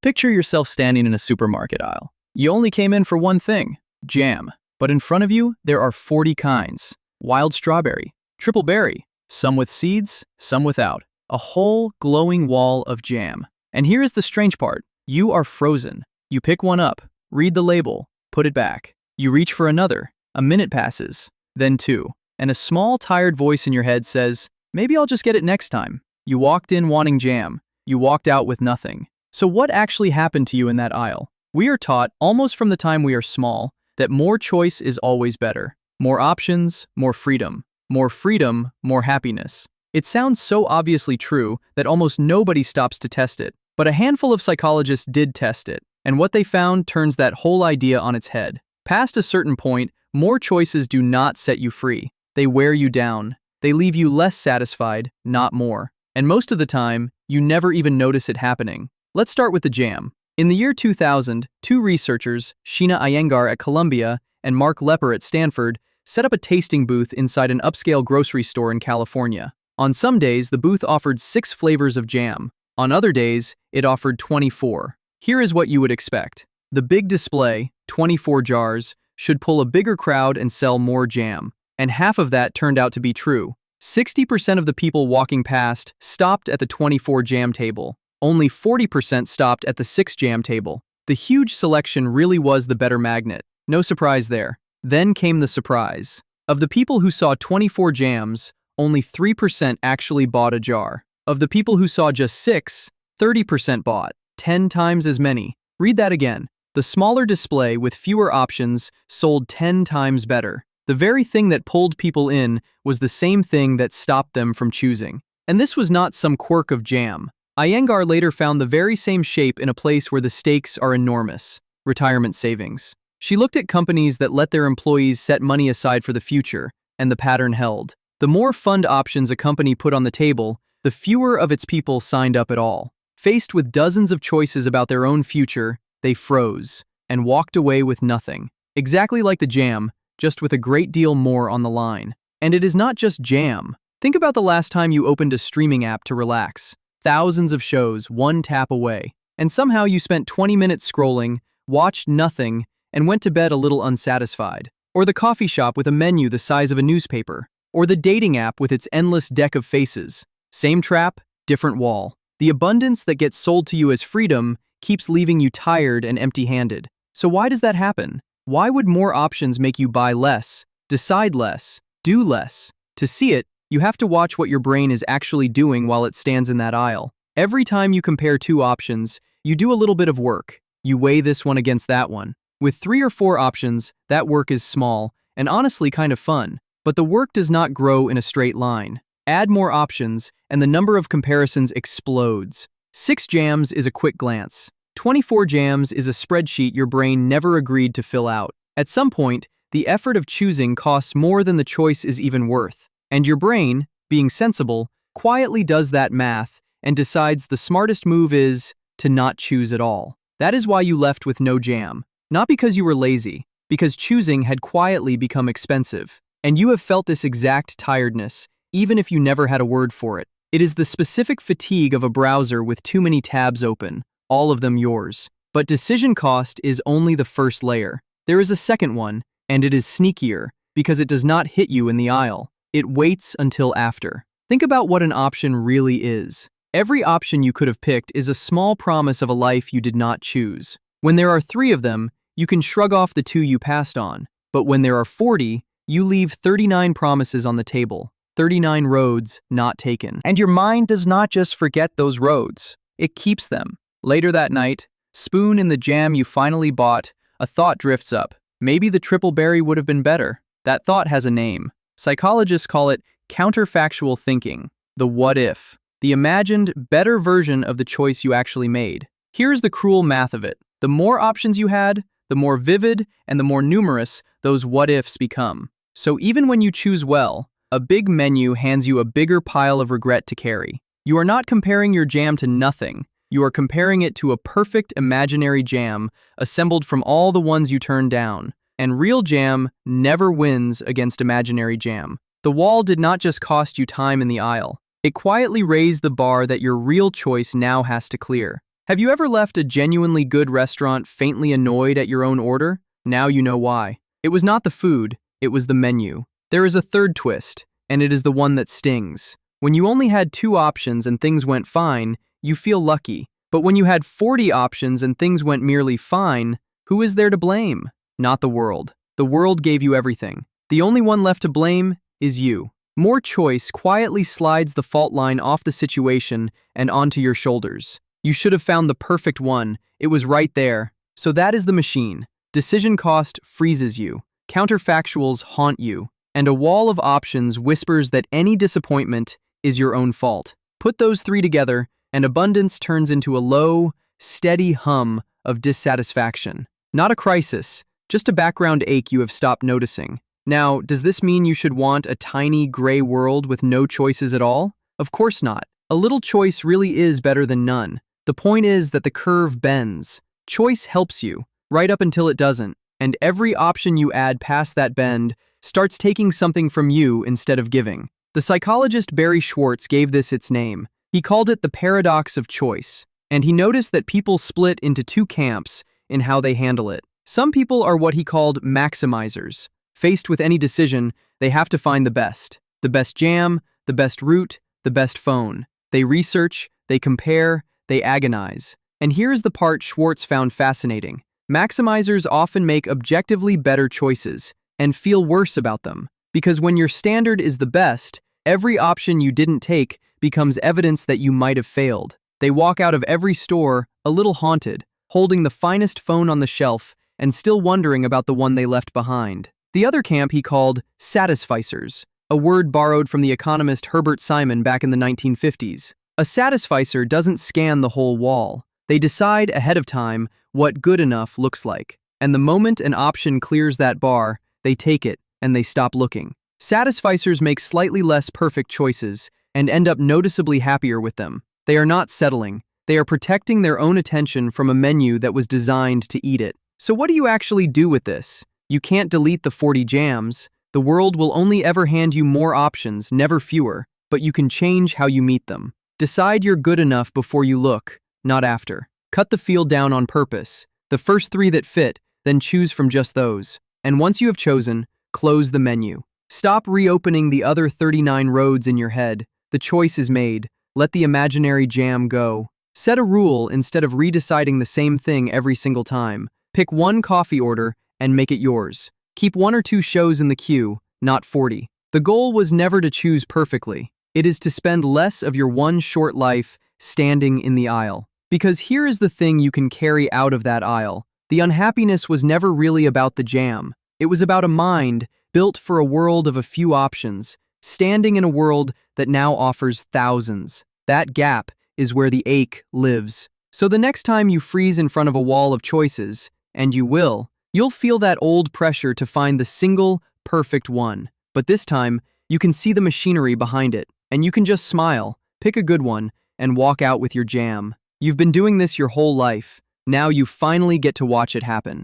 Picture yourself standing in a supermarket aisle. You only came in for one thing, jam. But in front of you, there are 40 kinds. Wild strawberry, triple berry, some with seeds, some without. A whole glowing wall of jam. And here is the strange part. You are frozen. You pick one up, read the label, put it back. You reach for another. A minute passes, then two. And a small, tired voice in your head says, maybe I'll just get it next time. You walked in wanting jam. You walked out with nothing. So what actually happened to you in that aisle? We are taught, almost from the time we are small, that more choice is always better. More options, more freedom. More freedom, more happiness. It sounds so obviously true that almost nobody stops to test it. But a handful of psychologists did test it, and what they found turns that whole idea on its head. Past a certain point, more choices do not set you free. They wear you down. They leave you less satisfied, not more. And most of the time, you never even notice it happening. Let's start with the jam. In the year 2000, two researchers, Sheena Iyengar at Columbia and Mark Lepper at Stanford, set up a tasting booth inside an upscale grocery store in California. On some days, the booth offered 6 flavors of jam. On other days, it offered 24. Here is what you would expect. The big display, 24 jars, should pull a bigger crowd and sell more jam. And half of that turned out to be true. 60% of the people walking past stopped at the 24 jam table. Only 40% stopped at the 6 jam table. The huge selection really was the better magnet. No surprise there. Then came the surprise. Of the people who saw 24 jams, only 3% actually bought a jar. Of the people who saw just 6, 30% bought. 10 times as many. Read that again. The smaller display with fewer options sold 10 times better. The very thing that pulled people in was the same thing that stopped them from choosing. And this was not some quirk of jam. Iyengar later found the very same shape in a place where the stakes are enormous: retirement savings. She looked at companies that let their employees set money aside for the future, and the pattern held. The more fund options a company put on the table, the fewer of its people signed up at all. Faced with dozens of choices about their own future, they froze and walked away with nothing. Exactly like the jam, just with a great deal more on the line. And it is not just jam. Think about the last time you opened a streaming app to relax. Thousands of shows, one tap away. And somehow you spent 20 minutes scrolling, watched nothing, and went to bed a little unsatisfied. Or the coffee shop with a menu the size of a newspaper. Or the dating app with its endless deck of faces. Same trap, different wall. The abundance that gets sold to you as freedom keeps leaving you tired and empty-handed. So why does that happen? Why would more options make you buy less, decide less, do less? To see it, you have to watch what your brain is actually doing while it stands in that aisle. Every time you compare two options, you do a little bit of work. You weigh this one against that one. With 3 or 4 options, that work is small and honestly kind of fun. But the work does not grow in a straight line. Add more options, and the number of comparisons explodes. 6 jams is a quick glance. 24 jams is a spreadsheet your brain never agreed to fill out. At some point, the effort of choosing costs more than the choice is even worth. And your brain, being sensible, quietly does that math and decides the smartest move is to not choose at all. That is why you left with no jam. Not because you were lazy, because choosing had quietly become expensive. And you have felt this exact tiredness, even if you never had a word for it. It is the specific fatigue of a browser with too many tabs open, all of them yours. But decision cost is only the first layer. There is a second one, and it is sneakier, because it does not hit you in the aisle. It waits until after. Think about what an option really is. Every option you could have picked is a small promise of a life you did not choose. When there are 3 of them, you can shrug off the 2 you passed on. But when there are 40, you leave 39 promises on the table. 39 roads not taken. And your mind does not just forget those roads. It keeps them. Later that night, spoon in the jam you finally bought, a thought drifts up. Maybe the triple berry would have been better. That thought has a name. Psychologists call it counterfactual thinking, the what if, the imagined better version of the choice you actually made. Here's the cruel math of it. The more options you had, the more vivid and the more numerous those what ifs become. So even when you choose well, a big menu hands you a bigger pile of regret to carry. You are not comparing your jam to nothing. You are comparing it to a perfect imaginary jam assembled from all the ones you turned down. And real jam never wins against imaginary jam. The wall did not just cost you time in the aisle. It quietly raised the bar that your real choice now has to clear. Have you ever left a genuinely good restaurant faintly annoyed at your own order? Now you know why. It was not the food, it was the menu. There is a third twist, and it is the one that stings. When you only had 2 options and things went fine, you feel lucky. But when you had 40 options and things went merely fine, who is there to blame? Not the world. The world gave you everything. The only one left to blame is you. More choice quietly slides the fault line off the situation and onto your shoulders. You should have found the perfect one. It was right there. So that is the machine. Decision cost freezes you. Counterfactuals haunt you. And a wall of options whispers that any disappointment is your own fault. Put those 3 together, and abundance turns into a low, steady hum of dissatisfaction. Not a crisis, just a background ache you have stopped noticing. Now, does this mean you should want a tiny, gray world with no choices at all? Of course not. A little choice really is better than none. The point is that the curve bends. Choice helps you, right up until it doesn't, and every option you add past that bend starts taking something from you instead of giving. The psychologist Barry Schwartz gave this its name. He called it the paradox of choice, and he noticed that people split into 2 camps in how they handle it. Some people are what he called maximizers. Faced with any decision, they have to find the best jam, the best route, the best phone. They research, they compare, they agonize. And here's the part Schwartz found fascinating. Maximizers often make objectively better choices and feel worse about them. Because when your standard is the best, every option you didn't take becomes evidence that you might have failed. They walk out of every store a little haunted, holding the finest phone on the shelf and still wondering about the one they left behind. The other camp he called satisficers, a word borrowed from the economist Herbert Simon back in the 1950s. A satisficer doesn't scan the whole wall. They decide ahead of time what good enough looks like. And the moment an option clears that bar, they take it and they stop looking. Satisficers make slightly less perfect choices and end up noticeably happier with them. They are not settling. They are protecting their own attention from a menu that was designed to eat it. So what do you actually do with this? You can't delete the 40 jams. The world will only ever hand you more options, never fewer, but you can change how you meet them. Decide you're good enough before you look, not after. Cut the field down on purpose. The first 3 that fit, then choose from just those. And once you have chosen, close the menu. Stop reopening the other 39 roads in your head. The choice is made. Let the imaginary jam go. Set a rule instead of redeciding the same thing every single time. Pick 1 coffee order and make it yours. Keep 1 or 2 shows in the queue, not 40. The goal was never to choose perfectly. It is to spend less of your one short life standing in the aisle. Because here is the thing you can carry out of that aisle. The unhappiness was never really about the jam. It was about a mind built for a world of a few options, standing in a world that now offers thousands. That gap is where the ache lives. So the next time you freeze in front of a wall of choices, and you will, you'll feel that old pressure to find the single, perfect one. But this time, you can see the machinery behind it, and you can just smile, pick a good one, and walk out with your jam. You've been doing this your whole life. Now you finally get to watch it happen.